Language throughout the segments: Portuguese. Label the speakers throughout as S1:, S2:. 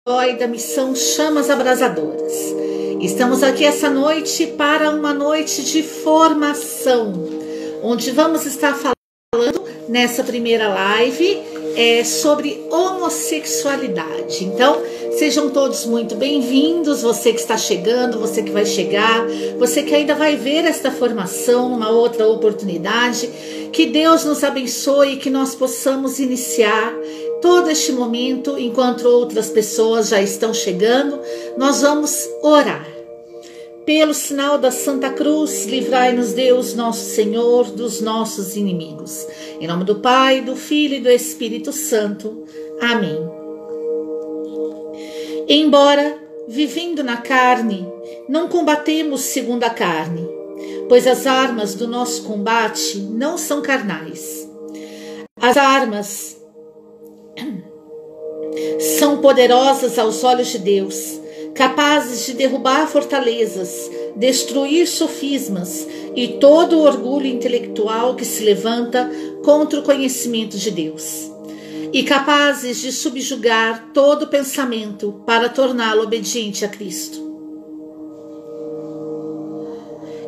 S1: Da missão Chamas Abrasadoras. Estamos aqui essa noite para uma noite de formação, onde vamos estar falando nessa primeira live sobre homossexualidade. Então, sejam todos muito bem-vindos, você que está chegando, você que vai chegar, você que ainda vai ver esta formação numa outra oportunidade. Que Deus nos abençoe e que nós possamos iniciar todo este momento, enquanto outras pessoas já estão chegando. Nós vamos orar. Pelo sinal da Santa Cruz, livrai-nos Deus, nosso Senhor, dos nossos inimigos. Em nome do Pai, do Filho e do Espírito Santo. Amém. Embora, vivendo na carne, não combatemos segundo a carne, pois as armas do nosso combate não são carnais. As armas são poderosas aos olhos de Deus, capazes de derrubar fortalezas, destruir sofismas e todo o orgulho intelectual que se levanta contra o conhecimento de Deus, e capazes de subjugar todo pensamento para torná-lo obediente a Cristo.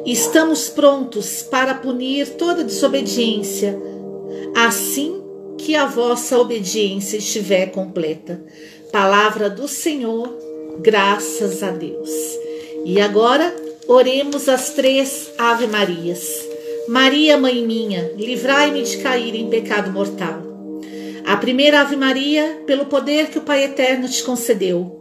S1: Estamos prontos para punir toda desobediência, assim que a vossa obediência estiver completa. Palavra do Senhor, graças a Deus. E agora, oremos as 3 Ave Marias. Maria, Mãe minha, livrai-me de cair em pecado mortal. A primeira Ave Maria, pelo poder que o Pai Eterno te concedeu.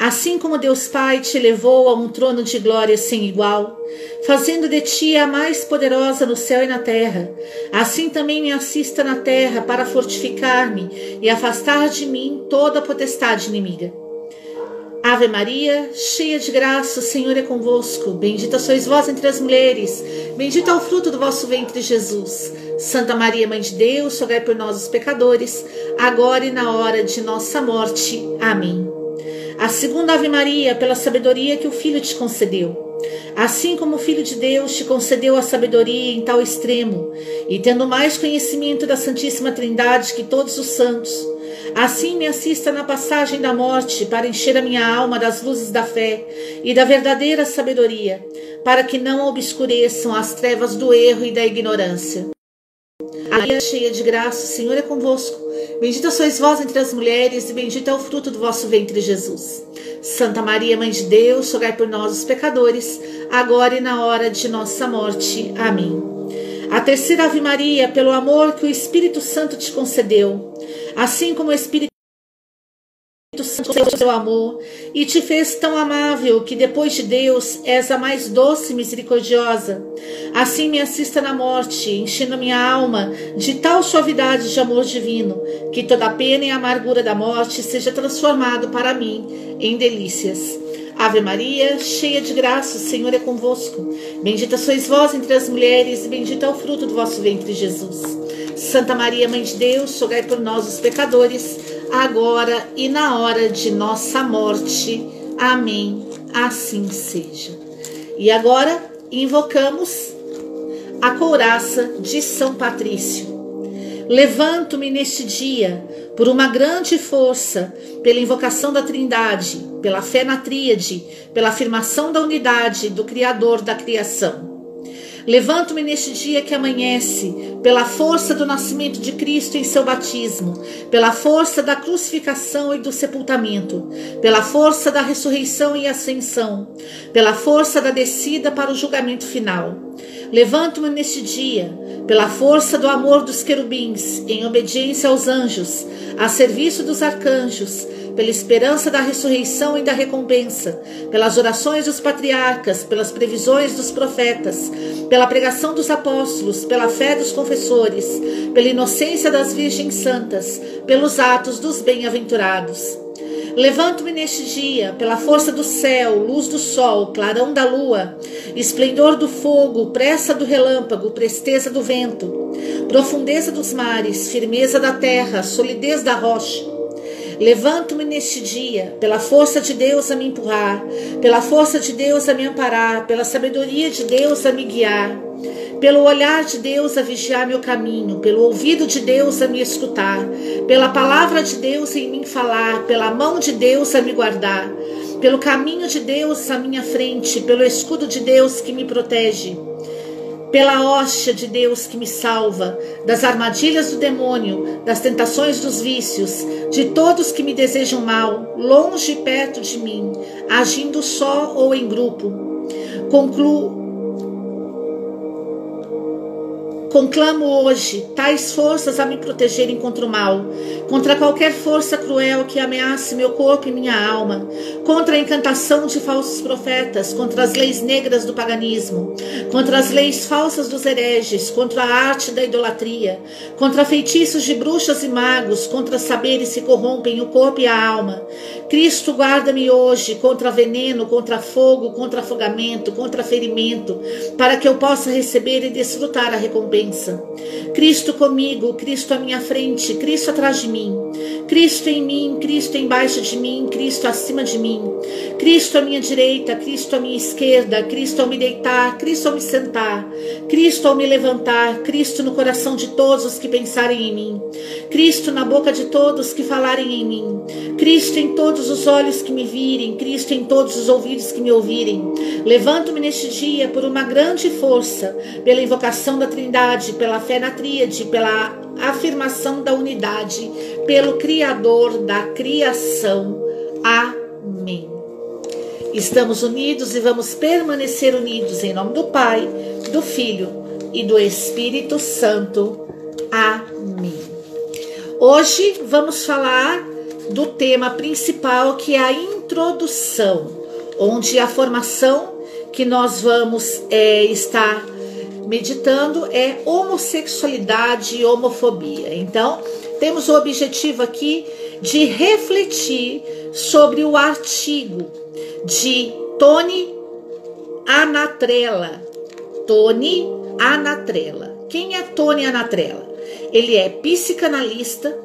S1: Assim como Deus Pai te levou a um trono de glória sem igual, fazendo de ti a mais poderosa no céu e na terra, assim também me assista na terra para fortificar-me e afastar de mim toda a potestade inimiga. Ave Maria, cheia de graça, o Senhor é convosco. Bendita sois vós entre as mulheres, bendito é o fruto do vosso ventre, Jesus. Santa Maria, Mãe de Deus, rogai por nós, os pecadores, agora e na hora de nossa morte. Amém. A segunda Ave Maria, pela sabedoria que o Filho te concedeu. Assim como o Filho de Deus te concedeu a sabedoria em tal extremo, e tendo mais conhecimento da Santíssima Trindade que todos os santos, assim me assista na passagem da morte para encher a minha alma das luzes da fé e da verdadeira sabedoria, para que não obscureçam as trevas do erro e da ignorância. Maria, cheia de graça, o Senhor é convosco. Bendita sois vós entre as mulheres, e bendito é o fruto do vosso ventre, Jesus. Santa Maria, Mãe de Deus, rogai por nós, os pecadores, agora e na hora de nossa morte. Amém. A terceira Ave Maria, pelo amor que o Espírito Santo te concedeu, assim como o Espírito Santo seu amor, e te fez tão amável que depois de Deus és a mais doce e misericordiosa. Assim me assista na morte, enchendo minha alma de tal suavidade de amor divino, que toda a pena e a amargura da morte seja transformado para mim em delícias. Ave Maria, cheia de graça, o Senhor é convosco. Bendita sois vós entre as mulheres, e bendito é o fruto do vosso ventre, Jesus. Santa Maria, Mãe de Deus, rogai por nós, os pecadores, agora e na hora de nossa morte. Amém. Assim seja. E agora invocamos a couraça de São Patrício. Levanto-me neste dia por uma grande força, pela invocação da Trindade, pela fé na Tríade, pela afirmação da unidade do Criador da criação. Levanto-me neste dia que amanhece, pela força do nascimento de Cristo em seu batismo, pela força da crucificação e do sepultamento, pela força da ressurreição e ascensão, pela força da descida para o julgamento final. Levanto-me neste dia, pela força do amor dos querubins, em obediência aos anjos, a serviço dos arcanjos, pela esperança da ressurreição e da recompensa, pelas orações dos patriarcas, pelas previsões dos profetas, pela pregação dos apóstolos, pela fé dos confessores, pela inocência das virgens santas, pelos atos dos bem-aventurados. Levanto-me neste dia, pela força do céu, luz do sol, clarão da lua, esplendor do fogo, pressa do relâmpago, presteza do vento, profundeza dos mares, firmeza da terra, solidez da rocha. Levanto-me neste dia, pela força de Deus a me empurrar, pela força de Deus a me amparar, pela sabedoria de Deus a me guiar, pelo olhar de Deus a vigiar meu caminho, pelo ouvido de Deus a me escutar, pela palavra de Deus em mim falar, pela mão de Deus a me guardar, pelo caminho de Deus à minha frente, pelo escudo de Deus que me protege, pela hóstia de Deus que me salva, das armadilhas do demônio, das tentações dos vícios, de todos que me desejam mal, longe e perto de mim, agindo só ou em grupo. Conclamo hoje tais forças a me protegerem contra o mal, contra qualquer força cruel que ameace meu corpo e minha alma, contra a encantação de falsos profetas, contra as leis negras do paganismo, contra as leis falsas dos hereges, contra a arte da idolatria, contra feitiços de bruxas e magos, contra saberes que corrompem o corpo e a alma. Cristo, guarda-me hoje contra veneno, contra fogo, contra afogamento, contra ferimento, para que eu possa receber e desfrutar a recompensa. Cristo comigo, Cristo à minha frente, Cristo atrás de mim, Cristo em mim, Cristo embaixo de mim, Cristo acima de mim, Cristo à minha direita, Cristo à minha esquerda, Cristo ao me deitar, Cristo ao me sentar, Cristo ao me levantar, Cristo no coração de todos os que pensarem em mim, Cristo na boca de todos que falarem em mim, Cristo em todos os olhos que me virem, Cristo em todos os ouvidos que me ouvirem. Levanto-me neste dia por uma grande força, pela invocação da Trindade, pela fé na tríade, pela afirmação da unidade, pelo Criador da criação. Amém. Estamos unidos e vamos permanecer unidos em nome do Pai, do Filho e do Espírito Santo. Amém. Hoje vamos falar do tema principal, que é a introdução, onde a formação que nós vamos estar meditando é homossexualidade e homofobia. Então, temos o objetivo aqui de refletir sobre o artigo de Tony Anatrella. Tony Anatrella. Quem é Tony Anatrella? Ele é psicanalista,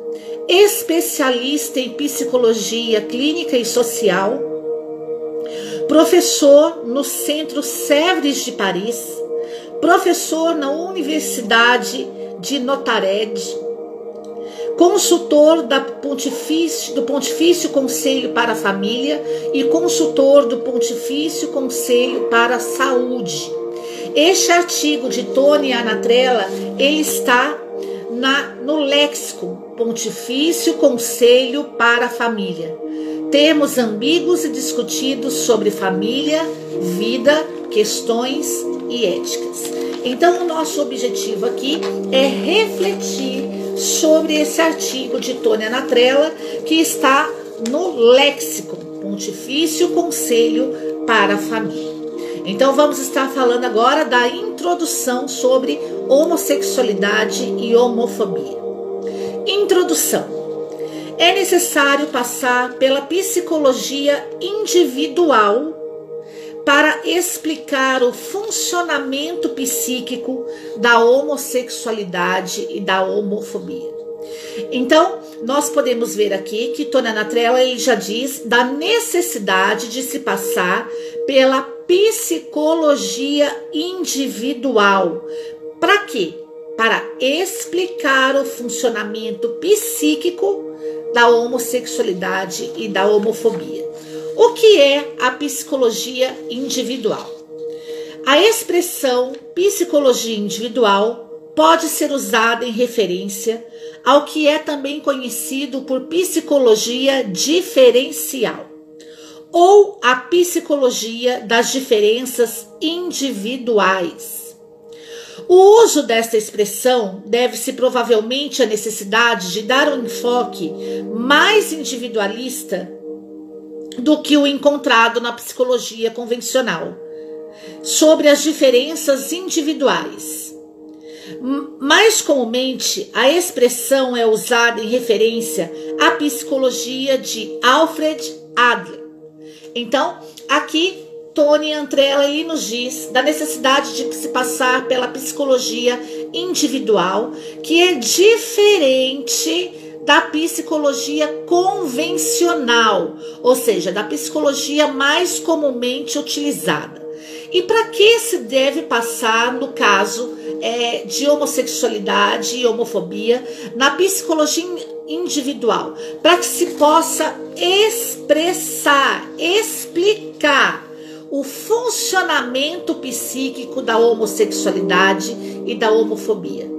S1: especialista em psicologia clínica e social, professor no Centro Sèvres de Paris, professor na Universidade de Notre-Dame, consultor do Pontifício Conselho para a Família e consultor do Pontifício Conselho para a Saúde. Este artigo de Tony Anatrella, ele está no léxico Pontifício Conselho para a Família. Termos ambíguos e discutidos sobre família, vida, questões e éticas. Então, o nosso objetivo aqui é refletir sobre esse artigo de Tony Anatrella, que está no léxico Pontifício Conselho para a Família. Então, vamos estar falando agora da introdução sobre homossexualidade e homofobia. Introdução. É necessário passar pela psicologia individual para explicar o funcionamento psíquico da homossexualidade e da homofobia. Então, nós podemos ver aqui que Tony Anatrella já diz da necessidade de se passar pela psicologia individual. Para quê? Para explicar o funcionamento psíquico da homossexualidade e da homofobia. O que é a psicologia individual? A expressão psicologia individual pode ser usada em referência ao que é também conhecido por psicologia diferencial, ou a psicologia das diferenças individuais. O uso desta expressão deve-se provavelmente à necessidade de dar um enfoque mais individualista do que o encontrado na psicologia convencional, sobre as diferenças individuais. Mais comumente, a expressão é usada em referência à psicologia de Alfred Adler. Então, aqui Tony Anatrella nos diz da necessidade de se passar pela psicologia individual, que é diferente da psicologia convencional, ou seja, da psicologia mais comumente utilizada. E para que se deve passar no caso de homossexualidade e homofobia na psicologia individual? Para que se possa expressar, explicar o funcionamento psíquico da homossexualidade e da homofobia.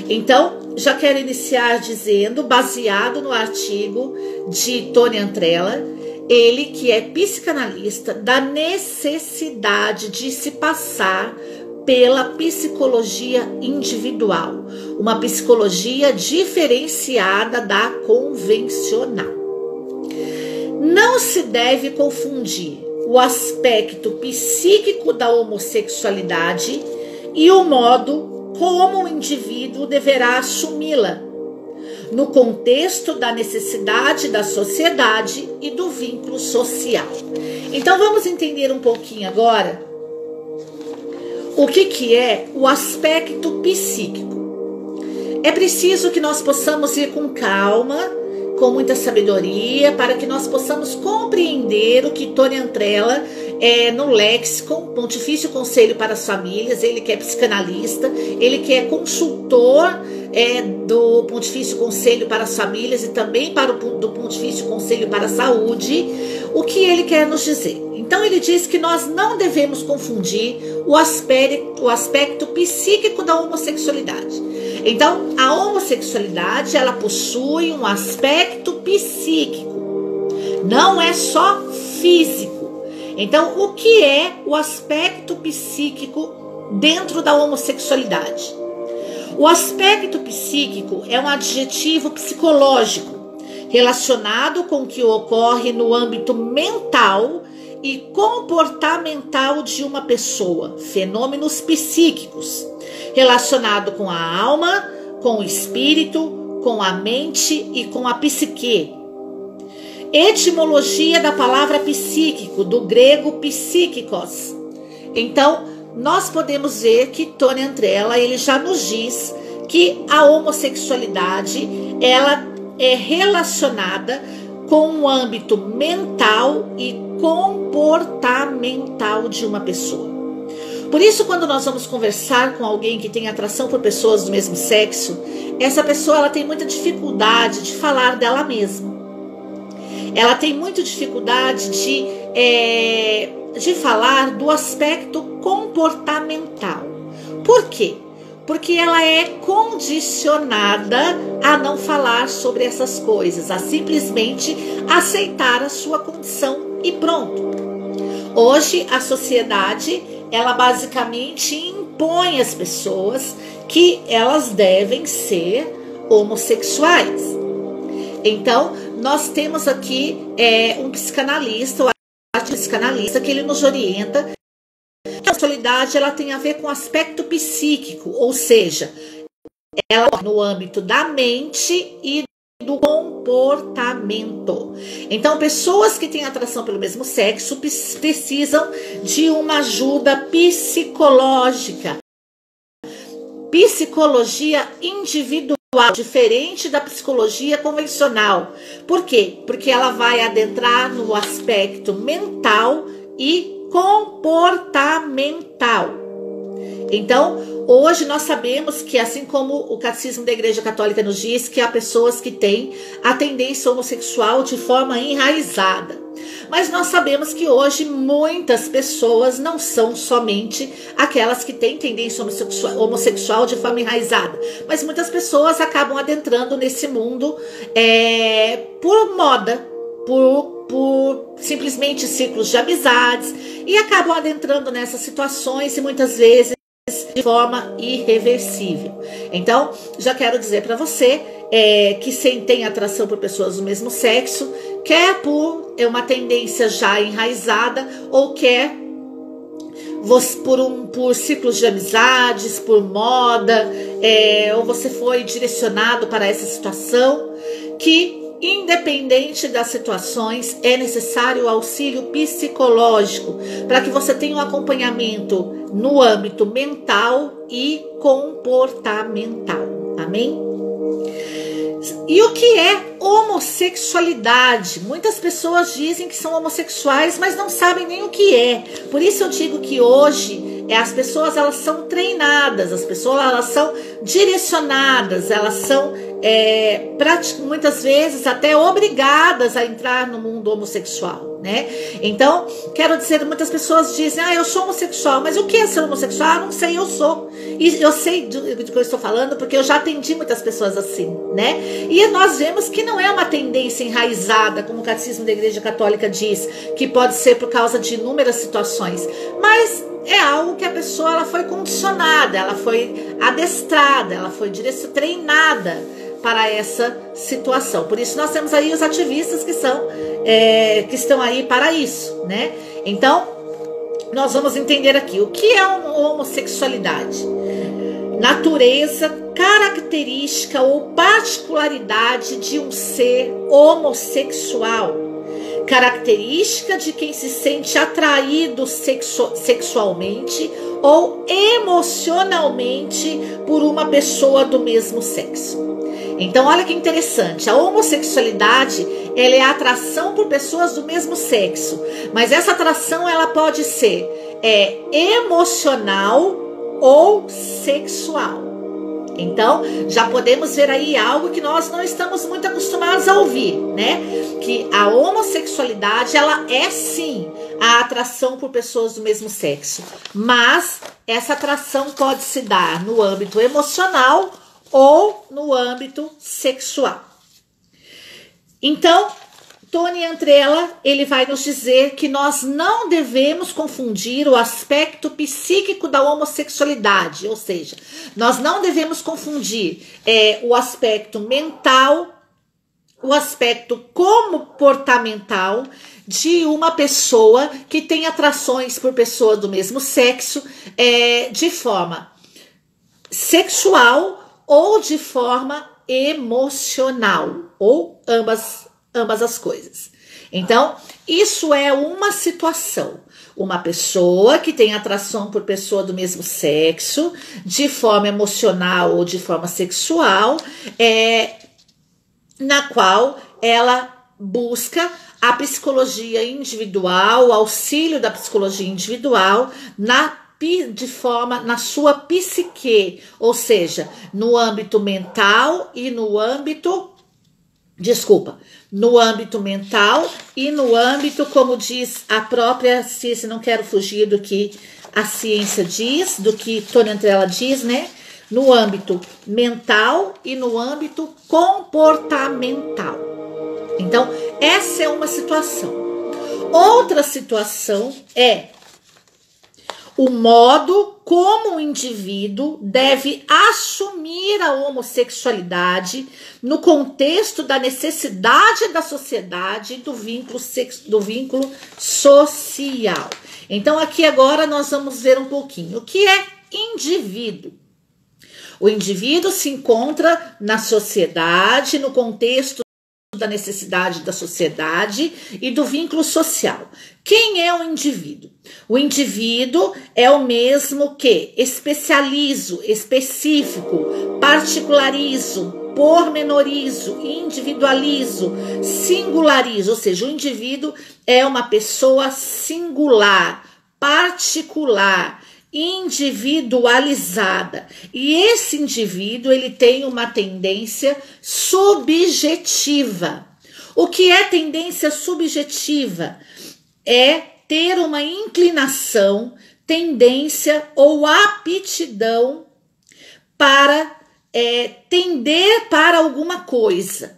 S1: Então, já quero iniciar dizendo, baseado no artigo de Tony Antrella, ele que é psicanalista, da necessidade de se passar pela psicologia individual, uma psicologia diferenciada da convencional. Não se deve confundir o aspecto psíquico da homossexualidade e o modo como o indivíduo deverá assumi-la, no contexto da necessidade da sociedade e do vínculo social. Então vamos entender um pouquinho agora o que é o aspecto psíquico. É preciso que nós possamos ir com calma, com muita sabedoria, para que nós possamos compreender o que Tony Antrella, no Lexicon, Pontifício Conselho para as Famílias, ele que é psicanalista, ele que é consultor do Pontifício Conselho para as Famílias e também do Pontifício Conselho para a Saúde, o que ele quer nos dizer. Então ele diz que nós não devemos confundir o aspecto psíquico da homossexualidade. Então, a homossexualidade, ela possui um aspecto psíquico, não é só físico. Então, o que é o aspecto psíquico dentro da homossexualidade? O aspecto psíquico é um adjetivo psicológico relacionado com o que ocorre no âmbito mental e comportamental de uma pessoa, fenômenos psíquicos, relacionado com a alma, com o espírito, com a mente e com a psique. Etimologia da palavra psíquico, do grego psíquicos. Então, nós podemos ver que Tony Antrella, ele já nos diz que a homossexualidade, ela é relacionada com o âmbito mental e comportamental de uma pessoa. Por isso, quando nós vamos conversar com alguém que tem atração por pessoas do mesmo sexo, essa pessoa ela tem muita dificuldade de falar dela mesma. Ela tem muita dificuldade de falar do aspecto comportamental. Por quê? Porque ela é condicionada a não falar sobre essas coisas, a simplesmente aceitar a sua condição e pronto. Hoje, a sociedade, ela basicamente impõe às pessoas que elas devem ser homossexuais. Então, nós temos aqui um psicanalista, o psicanalista, que ele nos orienta que a sexualidade ela tem a ver com o aspecto psíquico, ou seja, ela no âmbito da mente e do comportamento. Então, pessoas que têm atração pelo mesmo sexo precisam de uma ajuda psicológica. Psicologia individual, diferente da psicologia convencional. Por quê? Porque ela vai adentrar no aspecto mental e comportamental. Então, hoje nós sabemos que, assim como o Catecismo da Igreja Católica nos diz, que há pessoas que têm a tendência homossexual de forma enraizada. Mas nós sabemos que hoje muitas pessoas não são somente aquelas que têm tendência homossexual de forma enraizada, mas muitas pessoas acabam adentrando nesse mundo por moda, por simplesmente círculos de amizades, e acabam adentrando nessas situações e muitas vezes de forma irreversível. Então, já quero dizer para você que se tem atração por pessoas do mesmo sexo, quer por uma tendência já enraizada, ou quer por ciclos de amizades, por moda, ou você foi direcionado para essa situação, que independente das situações, é necessário o auxílio psicológico para que você tenha um acompanhamento no âmbito mental e comportamental. Amém? E o que é homossexualidade? Muitas pessoas dizem que são homossexuais, mas não sabem nem o que é. Por isso eu digo que hoje as pessoas, elas são treinadas, as pessoas, elas são direcionadas, elas são muitas vezes até obrigadas a entrar no mundo homossexual, né? Então, quero dizer, muitas pessoas dizem, eu sou homossexual, mas o que é ser homossexual? Não sei, eu sou. E eu sei do que eu estou falando, porque eu já atendi muitas pessoas assim, né? E nós vemos que não é uma tendência enraizada, como o Catecismo da Igreja Católica diz, que pode ser por causa de inúmeras situações, mas é algo que a pessoa, ela foi condicionada, ela foi adestrada, ela foi treinada para essa situação. Por isso nós temos aí os ativistas que estão aí para isso, né? Então, nós vamos entender aqui o que é homossexualidade. Natureza, característica ou particularidade de um ser homossexual. Característica de quem se sente atraído sexualmente ou emocionalmente por uma pessoa do mesmo sexo. Então, olha que interessante, a homossexualidade, ela é a atração por pessoas do mesmo sexo, mas essa atração, ela pode ser emocional ou sexual. Então, já podemos ver aí algo que nós não estamos muito acostumados a ouvir, né? Que a homossexualidade, ela é sim a atração por pessoas do mesmo sexo, mas essa atração pode se dar no âmbito emocional ou no âmbito sexual. Então, Tony Antrella, ele vai nos dizer que nós não devemos confundir o aspecto psíquico da homossexualidade, ou seja, nós não devemos confundir o aspecto mental, o aspecto comportamental de uma pessoa que tem atrações por pessoa do mesmo sexo de forma sexual ou de forma emocional, ou ambas as coisas. Então, isso é uma situação. Uma pessoa que tem atração por pessoa do mesmo sexo, de forma emocional ou de forma sexual, na qual ela busca a psicologia individual, o auxílio da psicologia individual na sua psique, ou seja, no âmbito mental e no âmbito mental e no âmbito, como diz a própria ciência, não quero fugir do que a ciência diz, do que Tony Antrella diz, né? No âmbito mental e no âmbito comportamental. Então, essa é uma situação. Outra situação é o modo como o indivíduo deve assumir a homossexualidade no contexto da necessidade da sociedade e do vínculo social. Então, aqui agora nós vamos ver um pouquinho o que é indivíduo. O indivíduo se encontra na sociedade, no contexto da necessidade da sociedade e do vínculo social. Quem é o indivíduo? O indivíduo é o mesmo que especializo, específico, particularizo, pormenorizo, individualizo, singularizo, ou seja, o indivíduo é uma pessoa singular, particular, individualizada. E esse indivíduo, ele tem uma tendência subjetiva. O que é tendência subjetiva? É ter uma inclinação, tendência ou aptidão para tender para alguma coisa.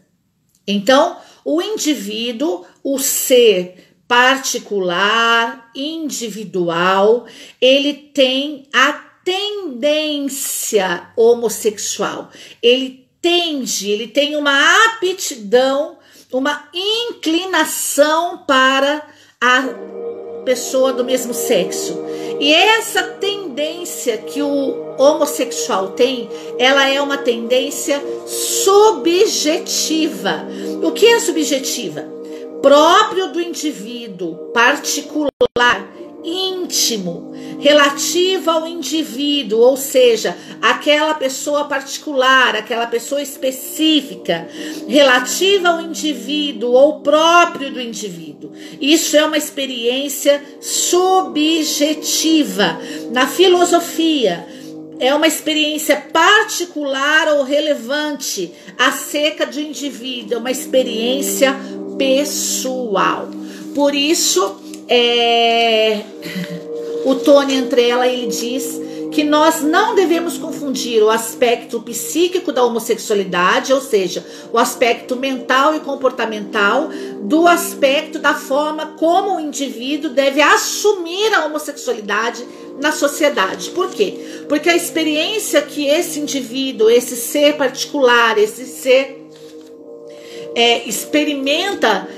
S1: Então, o indivíduo, o ser particular, individual, ele tem a tendência homossexual. Ele tem uma aptidão, uma inclinação para a pessoa do mesmo sexo. E essa tendência que o homossexual tem, ela é uma tendência subjetiva. O que é subjetiva? Próprio do indivíduo particular, íntimo, relativo ao indivíduo, ou seja, aquela pessoa particular, aquela pessoa específica, relativa ao indivíduo ou próprio do indivíduo. Isso é uma experiência subjetiva. Na filosofia, é uma experiência particular ou relevante acerca do indivíduo, é uma experiência pessoal. Por isso, o Tony Antrella, ele diz que nós não devemos confundir o aspecto psíquico da homossexualidade, ou seja, o aspecto mental e comportamental, do aspecto da forma como o indivíduo deve assumir a homossexualidade na sociedade. Por quê? Porque a experiência que esse indivíduo, esse ser particular, esse ser experimenta,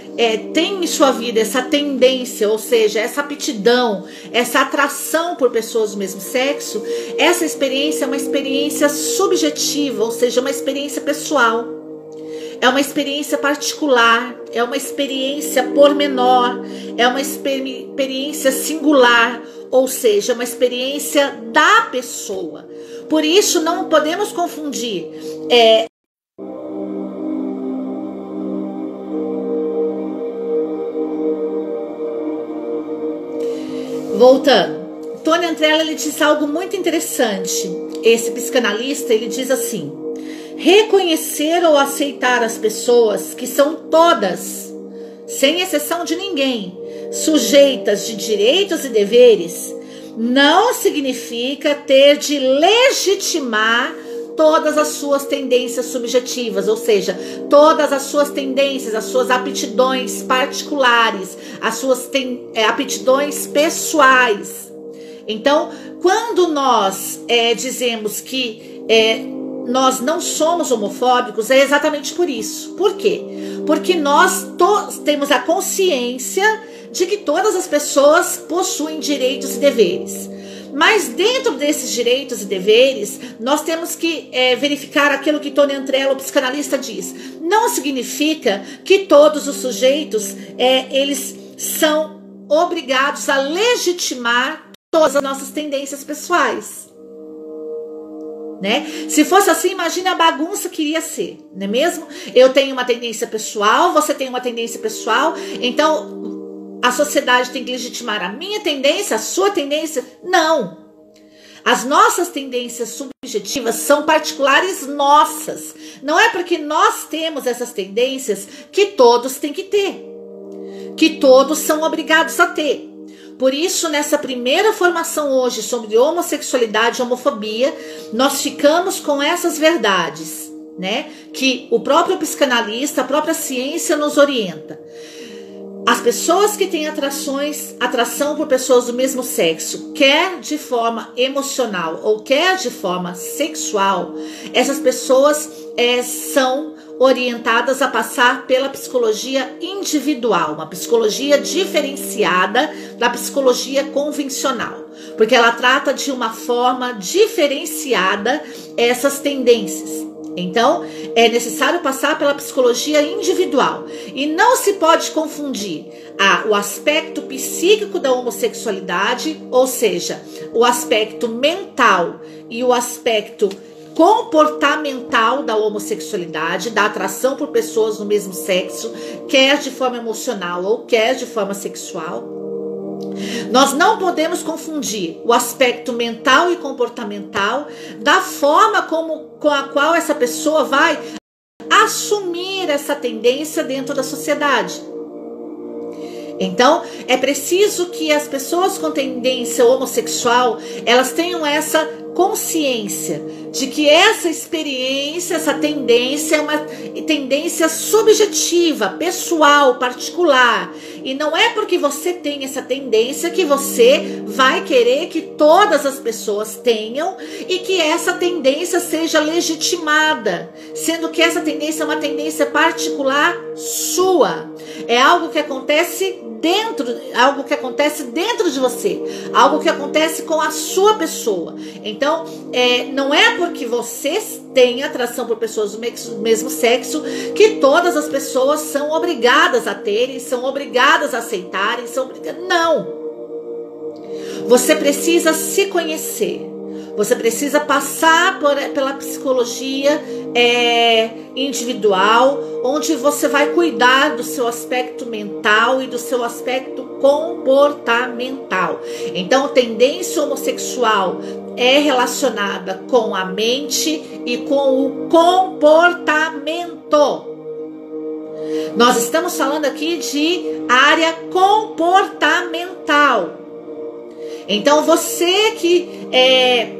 S1: tem em sua vida essa tendência, ou seja, essa aptidão, essa atração por pessoas do mesmo sexo, essa experiência é uma experiência subjetiva, ou seja, uma experiência pessoal, é uma experiência particular, é uma experiência pormenor, é uma experiência singular, ou seja, uma experiência da pessoa. Por isso, não podemos confundir voltando, Tony Antrella, ele diz algo muito interessante. Esse psicanalista, ele diz assim: reconhecer ou aceitar as pessoas que são todas, sem exceção de ninguém, sujeitas de direitos e deveres, não significa ter de legitimar todas as suas tendências subjetivas, ou seja, todas as suas tendências, as suas aptidões particulares, as suas aptidões pessoais. Então, quando nós dizemos que nós não somos homofóbicos, é exatamente por isso. Por quê? Porque nós temos a consciência de que todas as pessoas possuem direitos e deveres. Mas dentro desses direitos e deveres, nós temos que verificar aquilo que Tony Antrella, o psicanalista, diz. Não significa que todos os sujeitos, eles são obrigados a legitimar todas as nossas tendências pessoais. Né? Se fosse assim, imagine a bagunça que iria ser, não é mesmo? Eu tenho uma tendência pessoal, você tem uma tendência pessoal, então a sociedade tem que legitimar a minha tendência, a sua tendência? Não. As nossas tendências subjetivas são particulares nossas. Não é porque nós temos essas tendências que todos têm que ter, que todos são obrigados a ter. Por isso, nessa primeira formação hoje sobre homossexualidade e homofobia, nós ficamos com essas verdades, né? Que o próprio psicanalista, a própria ciência nos orienta. As pessoas que têm atração por pessoas do mesmo sexo, quer de forma emocional ou quer de forma sexual, essas pessoas são orientadas a passar pela psicologia individual, uma psicologia diferenciada da psicologia convencional, porque ela trata de uma forma diferenciada essas tendências. Então, é necessário passar pela psicologia individual. E não se pode confundir o aspecto psíquico da homossexualidade, ou seja, o aspecto mental e o aspecto comportamental da homossexualidade, da atração por pessoas do mesmo sexo, quer de forma emocional ou quer de forma sexual. Nós não podemos confundir o aspecto mental e comportamental da forma com a qual essa pessoa vai assumir essa tendência dentro da sociedade. Então, é preciso que as pessoas com tendência homossexual, elas tenham essa consciência de que essa experiência, essa tendência é uma tendência subjetiva, pessoal, particular. E não é porque você tem essa tendência que você vai querer que todas as pessoas tenham e que essa tendência seja legitimada, sendo que essa tendência é uma tendência particular sua. É algo que acontece dentro de você, algo que acontece com a sua pessoa. Então, não é porque você tem atração por pessoas do mesmo sexo que todas as pessoas são obrigadas a terem, são obrigadas a aceitarem, não. Você precisa se conhecer. Você precisa passar pela psicologia individual, onde você vai cuidar do seu aspecto mental e do seu aspecto comportamental. Então, tendência homossexual é relacionada com a mente e com o comportamento. Nós estamos falando aqui de área comportamental. Então, você que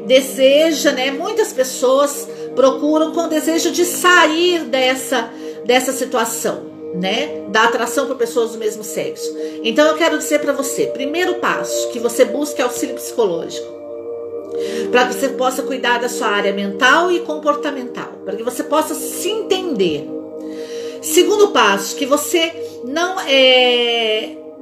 S1: deseja, né? Muitas pessoas procuram com desejo de sair dessa situação, né? Da atração por pessoas do mesmo sexo. Então, eu quero dizer para você, primeiro passo, que você busque auxílio psicológico, para que você possa cuidar da sua área mental e comportamental, para que você possa se entender. Segundo passo, que você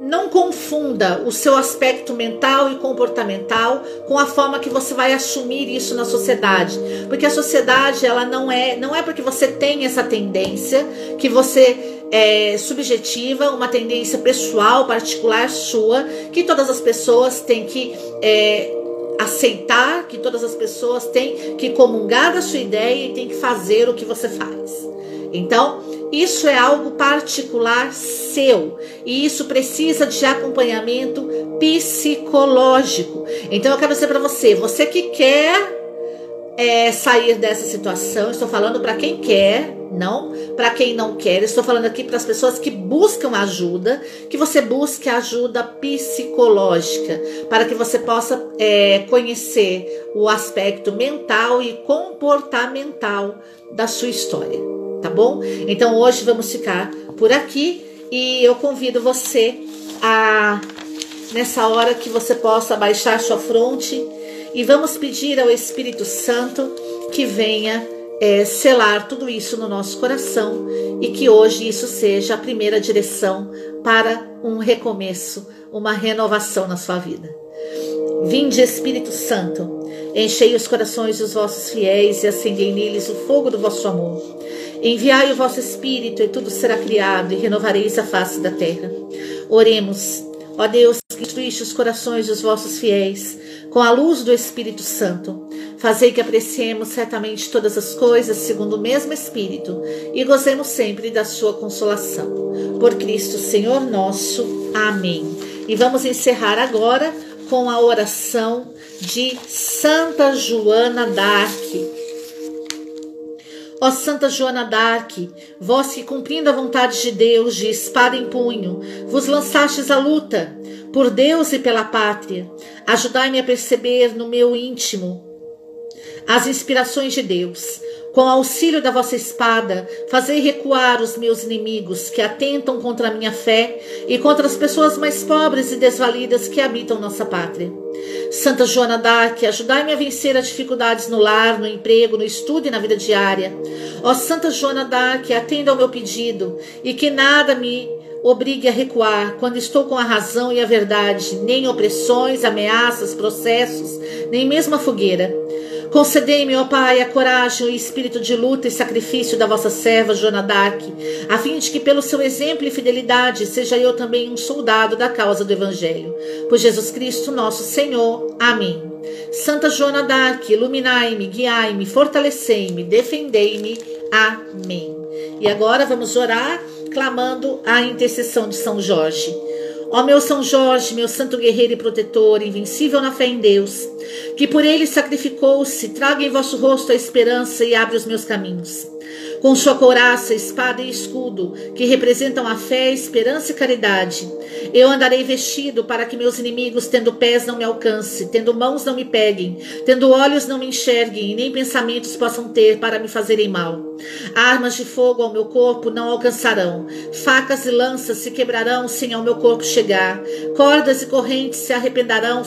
S1: não confunda o seu aspecto mental e comportamental com a forma que você vai assumir isso na sociedade. Porque a sociedade, ela não é porque você tem essa tendência, que você é subjetiva, uma tendência pessoal, particular sua, que todas as pessoas têm que aceitar, que todas as pessoas têm que comungar da sua ideia e têm que fazer o que você faz. Então, isso é algo particular seu e isso precisa de acompanhamento psicológico. Então, eu quero dizer para você que quer sair dessa situação, estou falando para quem quer, não para quem não quer. Estou falando aqui para as pessoas que buscam ajuda, que você busque ajuda psicológica, para que você possa conhecer o aspecto mental e comportamental da sua história. Tá bom? Então hoje vamos ficar por aqui e eu convido você nessa hora, que você possa baixar sua fronte e vamos pedir ao Espírito Santo que venha selar tudo isso no nosso coração e que hoje isso seja a primeira direção para um recomeço, uma renovação na sua vida. Vinde, Espírito Santo, enchei os corações dos vossos fiéis e acendei neles o fogo do vosso amor. Enviai o vosso Espírito e tudo será criado e renovareis a face da terra. Oremos. Ó Deus, que instruíste os corações dos vossos fiéis com a luz do Espírito Santo, fazei que apreciemos certamente todas as coisas segundo o mesmo Espírito e gozemos sempre da sua consolação. Por Cristo Senhor nosso. Amém. E vamos encerrar agora com a oração de Santa Joana d'Arc. Ó Santa Joana d'Arc, vós que, cumprindo a vontade de Deus, de espada em punho, vos lançastes à luta, por Deus e pela pátria, ajudai-me a perceber no meu íntimo as inspirações de Deus. Com auxílio da vossa espada, fazei recuar os meus inimigos que atentam contra a minha fé e contra as pessoas mais pobres e desvalidas que habitam nossa pátria. Santa Joana d'Arc, ajudai-me a vencer as dificuldades no lar, no emprego, no estudo e na vida diária. Ó Santa Joana d'Arc, atenda ao meu pedido e que nada me obrigue a recuar quando estou com a razão e a verdade, nem opressões, ameaças, processos, nem mesmo a fogueira. Concedei-me, ó Pai, a coragem, o espírito de luta e sacrifício da vossa serva Joana d'Arc, a fim de que, pelo seu exemplo e fidelidade, seja eu também um soldado da causa do Evangelho. Por Jesus Cristo, nosso Senhor. Amém. Santa Joana d'Arc, iluminai-me, guiai-me, fortalecei-me, defendei-me. Amém. E agora vamos orar clamando a intercessão de São Jorge. Ó meu São Jorge, meu santo guerreiro e protetor, invencível na fé em Deus, que por ele sacrificou-se, traga em vosso rosto a esperança e abre os meus caminhos. Com sua couraça, espada e escudo, que representam a fé, esperança e caridade, eu andarei vestido para que meus inimigos, tendo pés, não me alcancem, tendo mãos, não me peguem, tendo olhos, não me enxerguem, e nem pensamentos possam ter para me fazerem mal. Armas de fogo ao meu corpo não alcançarão, facas e lanças se quebrarão sem ao meu corpo chegar, cordas e correntes se arrebentarão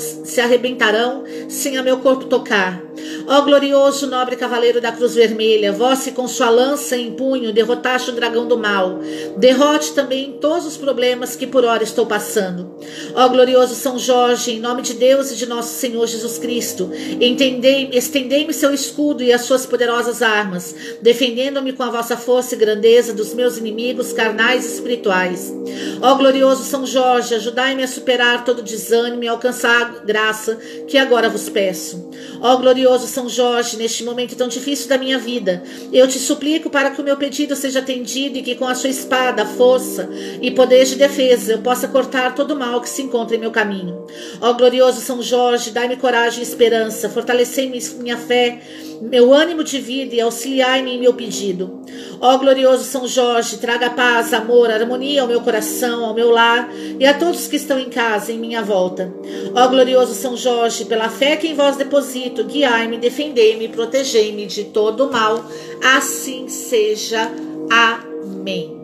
S1: sem a meu corpo tocar. Ó glorioso nobre cavaleiro da cruz vermelha, vós que com sua lança força em punho, derrotaste o dragão do mal. Derrote também todos os problemas que por hora estou passando. Ó glorioso São Jorge, em nome de Deus e de nosso Senhor Jesus Cristo, estendei-me seu escudo e as suas poderosas armas, defendendo-me com a vossa força e grandeza dos meus inimigos carnais e espirituais. Ó glorioso São Jorge, ajudai-me a superar todo desânimo e alcançar a graça que agora vos peço. Ó glorioso São Jorge, neste momento tão difícil da minha vida, eu te suplico para que o meu pedido seja atendido e que com a sua espada, força e poder de defesa eu possa cortar todo o mal que se encontra em meu caminho. Ó glorioso São Jorge, dai-me coragem e esperança, fortalecei-me minha fé, meu ânimo de vida e auxiliai-me em meu pedido. Ó glorioso São Jorge, traga paz, amor, harmonia ao meu coração, ao meu lar e a todos que estão em casa, em minha volta. Ó glorioso São Jorge, pela fé que em vós deposito, guiai-me, defendei-me e protegei-me de todo o mal. Assim seja. Amém.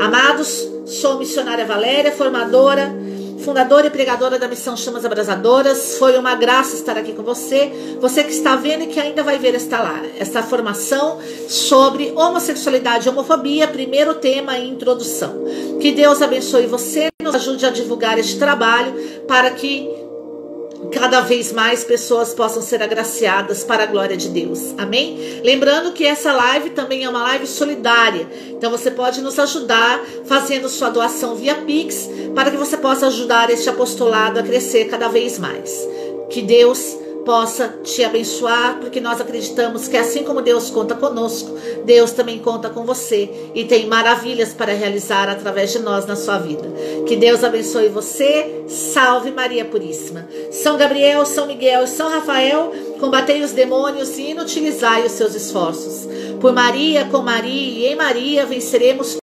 S1: Amados, sou missionária Valéria, fundadora e pregadora da Missão Chamas Abrasadoras. Foi uma graça estar aqui com você. Você que está vendo e que ainda vai ver esta formação sobre homossexualidade e homofobia, primeiro tema e introdução. Que Deus abençoe você, nos ajude a divulgar este trabalho para que cada vez mais pessoas possam ser agraciadas para a glória de Deus. Amém? Lembrando que essa live também é uma live solidária. Então você pode nos ajudar fazendo sua doação via Pix para que você possa ajudar este apostolado a crescer cada vez mais. Que Deus possa te abençoar, porque nós acreditamos que assim como Deus conta conosco, Deus também conta com você e tem maravilhas para realizar através de nós na sua vida. Que Deus abençoe você. Salve Maria Puríssima. São Gabriel, São Miguel e São Rafael, combatei os demônios e inutilizai os seus esforços. Por Maria, com Maria e em Maria venceremos